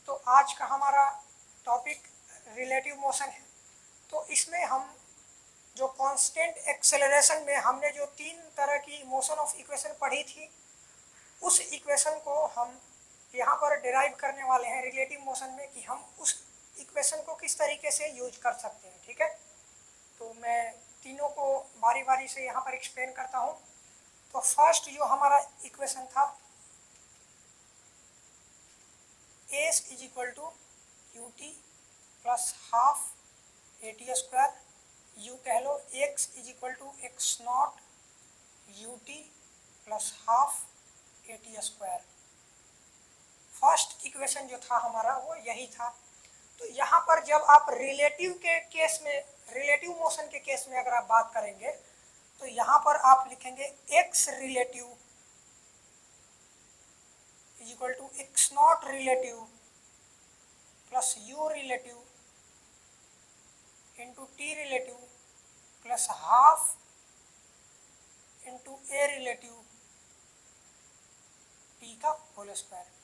तो आज का हमारा टॉपिक रिलेटिव मोशन है। तो इसमें हम जो कांस्टेंट एक्सेलरेशन में हमने जो तीन तरह की मोशन ऑफ इक्वेशन पढ़ी थी, उस इक्वेशन को हम यहाँ पर डिराइव करने वाले हैं रिलेटिव मोशन में कि हम उस इक्वेशन को किस तरीके से यूज कर सकते हैं। ठीक है, तो मैं तीनों को बारी बारी से यहाँ पर एक्सप्लेन करता हूँ। तो फर्स्ट जो हमारा इक्वेशन था, s is equal to u t plus half a t square, यू कह लो, x is equal to x naught u t plus half a t square. First equation जो था हमारा वो यही था। तो यहाँ पर जब आप रिलेटिव के केस में, रिलेटिव मोशन के केस में अगर आप बात करेंगे तो यहाँ पर आप लिखेंगे x relative is equal to x not relative plus u relative into t relative plus half into a relative t का होल स्क्वायर।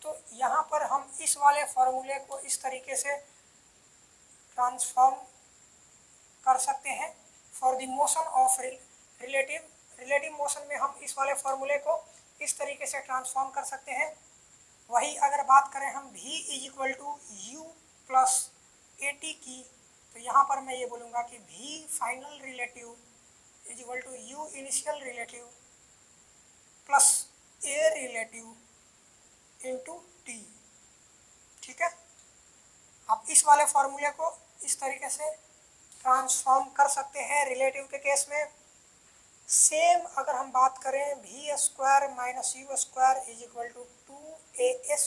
तो यहाँ पर हम इस वाले फॉर्मूले को इस तरीके से ट्रांसफॉर्म कर सकते हैं for the motion of relative motion में हम इस वाले फॉर्मूले को इस तरीके से ट्रांसफॉर्म कर सकते हैं। वही अगर बात करें हम v is equal to u plus a t की, तो यहाँ पर मैं ये बोलूँगा कि v final relative is equal to u initial relative plus a relative into t. ठीक है, आप इस वाले फॉर्मूले को इस तरीके से ट्रांसफॉर्म कर सकते हैं रिलेटिव के केस में। सेम अगर हम बात करें v square minus u square is equal to 2as,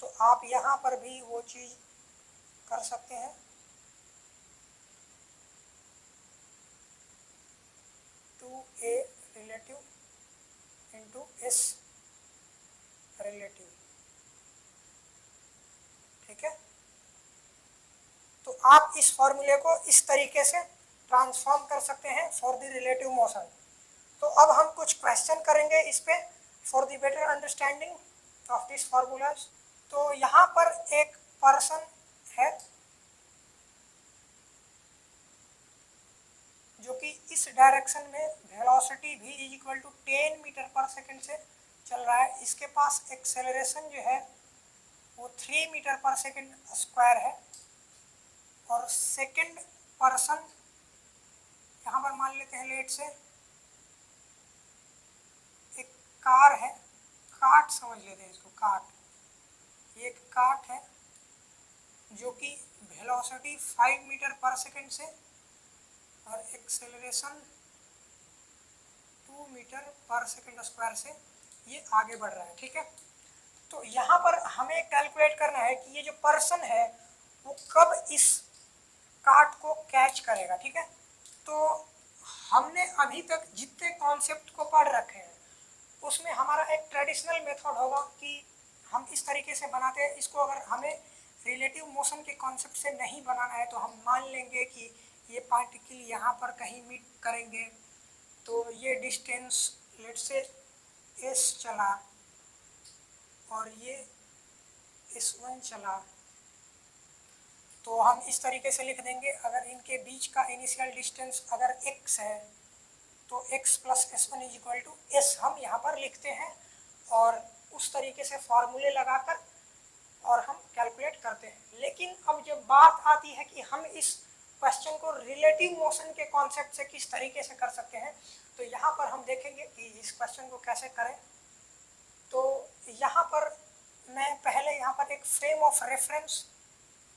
तो आप यहाँ पर भी वो चीज़ कर सकते हैं। 2a relative into S relative. ठीक है, तो आप इस फॉर्मूले को इस तरीके से ट्रांसफॉर्म कर सकते हैं फॉर द रिलेटिव मोशन। तो अब हम कुछ क्वेश्चन करेंगे इस पे for the better understanding of this formulas. तो यहाँ पर एक पर्सन है जो कि इस डायरेक्शन में velocity v is equal to 10 metre पर सेकेंड से चल रहा है। इसके पास एक्सेलरेशन जो है वो 3 मीटर पर सेकेंड स्क्वायर है। और सेकेंड पर्सन यहाँ पर मान लेते हैं लेट से एक कार है, कार्ट समझ लेते हैं इसको, कार्ट। ये एक कार्ट है जो कि वेलोसिटी 5 मीटर पर सेकेंड से और एक्सेलरेशन 2 मीटर पर सेकेंड स्क्वायर से ये आगे बढ़ रहा है। ठीक है, तो यहाँ पर हमें कैलकुलेट करना है कि ये जो पर्सन है वो कब इस कार्ट को कैच करेगा। ठीक है, तो हमने अभी तक जितने कॉन्सेप्ट को पढ़ रखे हैं उसमें हमारा एक ट्रेडिशनल मेथड होगा कि हम इस तरीके से बनाते हैं इसको। अगर हमें रिलेटिव मोशन के कॉन्सेप्ट से नहीं बनाना है तो हम मान लेंगे कि ये पार्टिकल यहाँ पर कहीं मीट करेंगे, तो ये डिस्टेंस लेट से s चला और ये s1 चला, तो हम इस तरीके से लिख देंगे। अगर इनके बीच का इनिशियल डिस्टेंस अगर x है तो x plus s1 is equal to s हम यहाँ पर लिखते हैं और उस तरीके से फॉर्मूले लगाकर और हम कैलकुलेट करते हैं। लेकिन अब जब बात आती है कि हम इस क्वेश्चन को रिलेटिव मोशन के कॉन्सेप्ट से किस तरीके से कर सकते हैं, तो यहाँ पर हम देखेंगे कि इस क्वेश्चन को कैसे करें। तो यहाँ पर मैं पहले यहाँ पर एक फ्रेम ऑफ रेफरेंस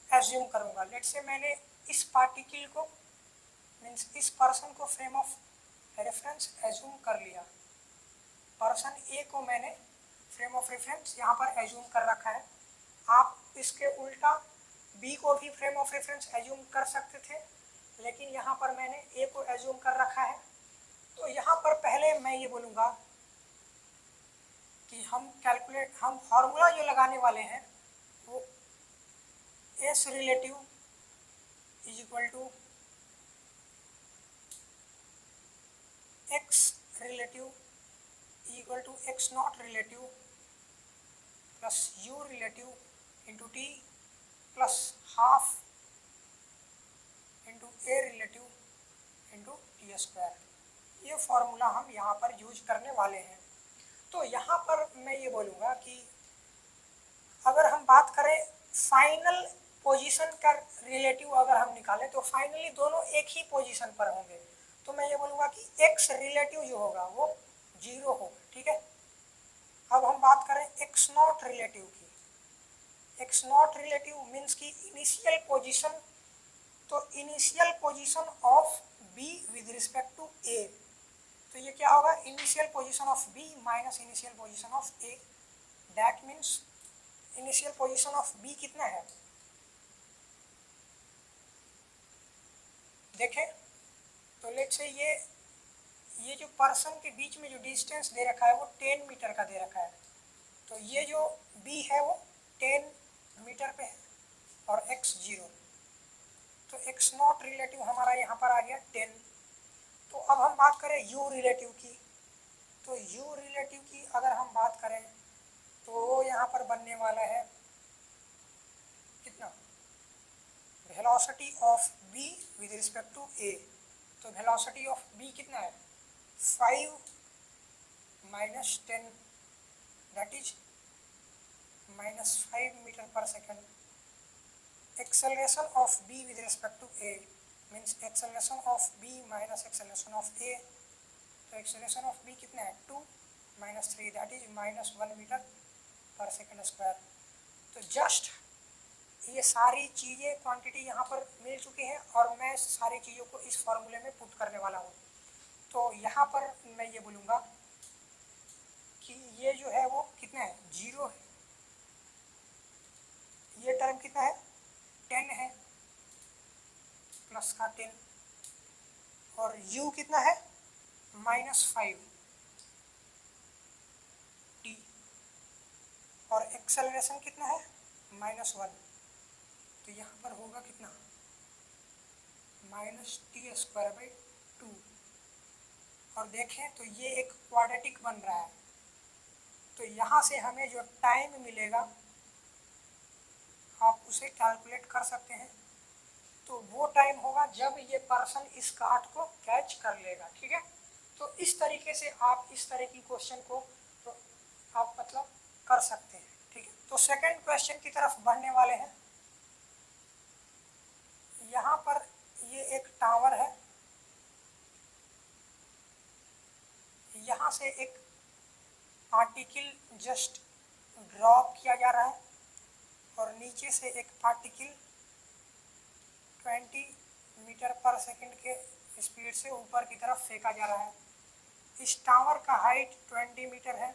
एज्यूम करूँगा। लेट से मैंने इस पार्टिकल को मीन्स इस पर्सन को फ्रेम ऑफ रेफरेंस एज्यूम कर लिया। पर्सन ए को मैंने फ्रेम ऑफ रेफरेंस यहाँ पर एज्यूम कर रखा है। आप इसके उल्टा बी को भी फ्रेम ऑफ रेफरेंस एज्यूम कर सकते थे, लेकिन यहाँ पर मैंने ए को एज्यूम कर रखा है। तो यहाँ पर पहले मैं ये बोलूँगा कि हम फार्मूला जो लगाने वाले हैं वो s relative is equal to x relative equal to x not relative plus u relative into t plus half into a relative into t square, ये फॉर्मूला हम यहाँ पर यूज करने वाले हैं। तो यहाँ पर मैं ये बोलूँगा कि अगर हम बात करें फाइनल पोजीशन का रिलेटिव अगर हम निकालें तो फाइनली दोनों एक ही पोजीशन पर होंगे। तो मैं ये बोलूँगा कि एक्स रिलेटिव जो होगा वो 0 होगा, ठीक है। अब हम बात करें एक्स नॉट रिलेटिव की। एक्स नॉट रिलेटिव मीन्स की इनिशियल पोजीशन, तो initial position of B with respect to A, तो ये क्या होगा, initial position of B minus initial position of A, that means initial position of B कितना है, देखें तो लेट से ये जो पर्सन के बीच में जो डिस्टेंस दे रखा है वो 10 मीटर का दे रखा है। तो ये जो बी है वो 10 मीटर पे है और एक्स 0, तो एक्स नॉट रिलेटिव हमारा यहाँ पर आ गया 10। तो अब हम बात करें यू रिलेटिव की, तो यू रिलेटिव की अगर हम बात करें तो यहाँ पर बनने वाला है कितना, velocity of B with respect to A, तो वेलोसिटी ऑफ बी कितना है 5 माइनस 10 दैट इज -5 मीटर पर second. Acceleration of B with respect to A means acceleration of B minus acceleration of A, तो एक्सेलरेशन ऑफ बी कितना है 2 minus 3 that is -1 meter पर second square. तो just ये सारी चीज़ें क्वांटिटी यहाँ पर मिल चुकी हैं और मैं सारी चीज़ों को इस फॉर्मूले में पुट करने वाला हूँ। तो यहाँ पर मैं ये बोलूँगा कि ये जो है वो कितना है 0 है, ये टर्म कितना है 10 है प्लस का 10, और u कितना है -5 t, और एक्सेलरेशन कितना है -1, तो यहाँ पर होगा कितना -t²/2। और देखें तो ये एक क्वाड्रेटिक बन रहा है, तो यहाँ से हमें जो टाइम मिलेगा आप उसे कैलकुलेट कर सकते हैं। तो वो टाइम होगा जब ये पर्सन इस काट को कैच कर लेगा, ठीक है। तो इस तरीके से आप इस तरह की क्वेश्चन को तो आप मतलब कर सकते हैं, ठीक है। तो सेकंड क्वेश्चन की तरफ बढ़ने वाले हैं। यहाँ पर ये एक टावर है, यहाँ से एक पार्टिकल जस्ट ड्रॉप किया जा रहा है और नीचे से एक पार्टिकल 20 मीटर पर सेकंड के स्पीड से ऊपर की तरफ फेंका जा रहा है। इस टावर का हाइट 20 मीटर है।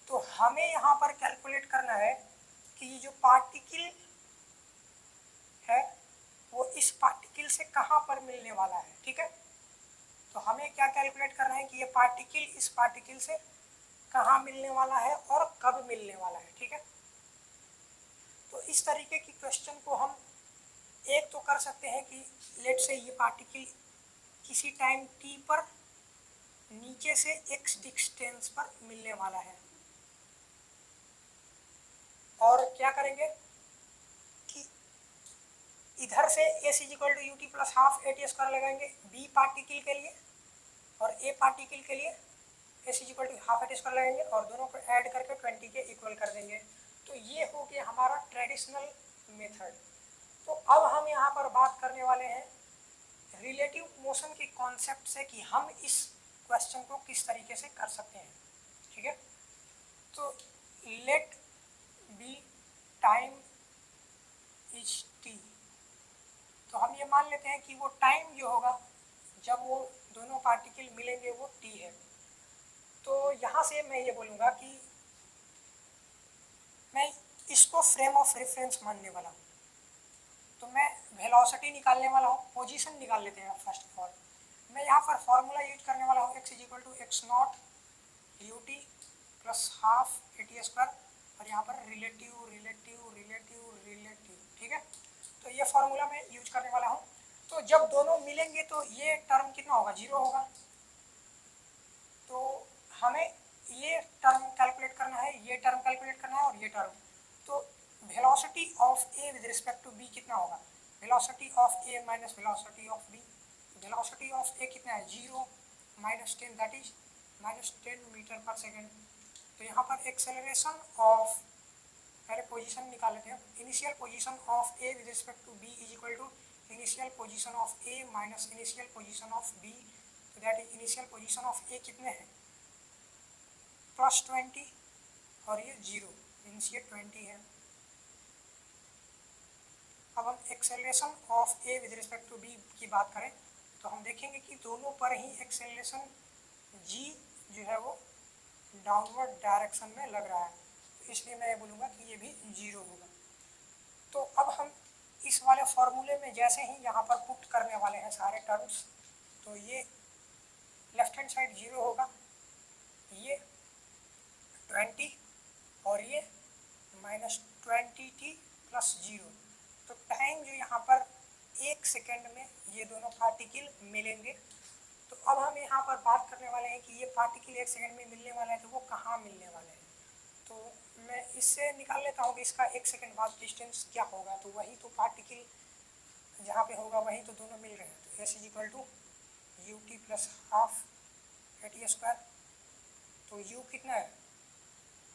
तो हमें यहाँ पर कैलकुलेट करना है कि ये जो पार्टिकल है वो इस पार्टिकल से कहाँ पर मिलने वाला है, ठीक है। तो हमें क्या कैलकुलेट करना है कि ये पार्टिकल इस पार्टिकल से कहाँ मिलने वाला है और कब मिलने वाला है, ठीक है। तो इस तरीके की क्वेश्चन को हम एक तो कर सकते हैं कि लेट से ये पार्टिकल किसी टाइम t पर नीचे से x डिस्टेंस पर मिलने वाला है, और क्या करेंगे कि इधर से s = ut + ½ at² लगाएंगे b पार्टिकल के लिए, और a पार्टिकल के लिए s = ½ at² लगाएंगे और दोनों को ऐड करके 20 के इक्वल कर देंगे। तो ये हो गया हमारा ट्रेडिशनल मेथड। तो अब हम यहाँ पर बात करने वाले हैं रिलेटिव मोशन के कॉन्सेप्ट से कि हम इस क्वेश्चन को किस तरीके से कर सकते हैं, ठीक है। तो let b time is t, तो हम ये मान लेते हैं कि वो टाइम जो होगा जब वो दोनों पार्टिकल मिलेंगे वो t है। तो यहाँ से मैं ये बोलूँगा कि मैं इसको फ्रेम ऑफ रेफरेंस मानने वाला हूँ। तो मैं वेलोसिटी निकालने वाला हूँ, पोजीशन निकाल लेते हैं फर्स्ट ऑफ ऑल। मैं यहाँ पर फॉर्मूला यूज करने वाला हूँ x = x0 ut + ½ at², और यहाँ पर रिलेटिव, ठीक है। तो ये फॉर्मूला मैं यूज करने वाला हूँ। तो जब दोनों मिलेंगे तो ये टर्म कितना होगा 0 होगा। तो हमें ये टर्म कैलकुलेट करना है, ये टर्म कैलकुलेट करना है, टर्म, तो velocity of A with respect to B कितना होगा, velocity of A minus velocity of B, velocity of A कितना है 0 minus 10 that is minus 10 metre पर सेकेंड। तो यहाँ पर एक्सेलरेशन ऑफ, पहले पोजीशन निकाल लेते हैं, initial position of A with respect to B is equal to initial position of A minus initial position of B, तो that is initial position of A कितने हैं +20 और ये 0, इनिशियल 20 है। अब हम acceleration of A with respect to b की बात करें तो हम देखेंगे कि दोनों पर ही एक्सेलरेशन जी जो है वो डाउनवर्ड डायरेक्शन में लग रहा है, तो इसलिए मैं ये बोलूँगा कि ये भी 0 होगा। तो अब हम इस वाले फॉर्मूले में जैसे ही यहाँ पर पुट करने वाले हैं सारे टर्म्स, तो ये लेफ्ट हैंड साइड 0 होगा, ये 20 और ये -20t + 0, तो टाइम जो यहाँ पर 1 सेकेंड में ये दोनों पार्टिकल मिलेंगे। तो अब हम यहाँ पर बात करने वाले हैं कि ये पार्टिकल 1 सेकेंड में मिलने वाला है, तो वो कहाँ मिलने वाले हैं। तो मैं इससे निकाल लेता हूँ कि इसका 1 सेकेंड बाद डिस्टेंस क्या होगा, तो वही तो पार्टिकल जहाँ पे होगा वही तो दोनों मिल रहे हैं। तो s = ut + ½ at², तो u कितना है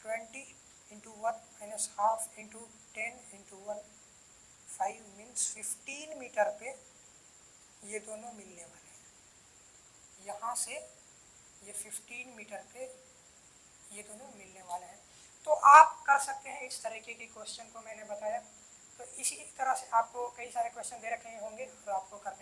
20 × 1 - ½ × 10 × 1 5 मीन्स 15 मीटर पे ये दोनों मिलने वाले हैं। यहाँ से ये 15 मीटर पे ये दोनों मिलने वाले हैं। तो आप कर सकते हैं इस तरीके के क्वेश्चन को मैंने बताया। तो इसी तरह से आपको कई सारे क्वेश्चन दे रखे होंगे और आपको करने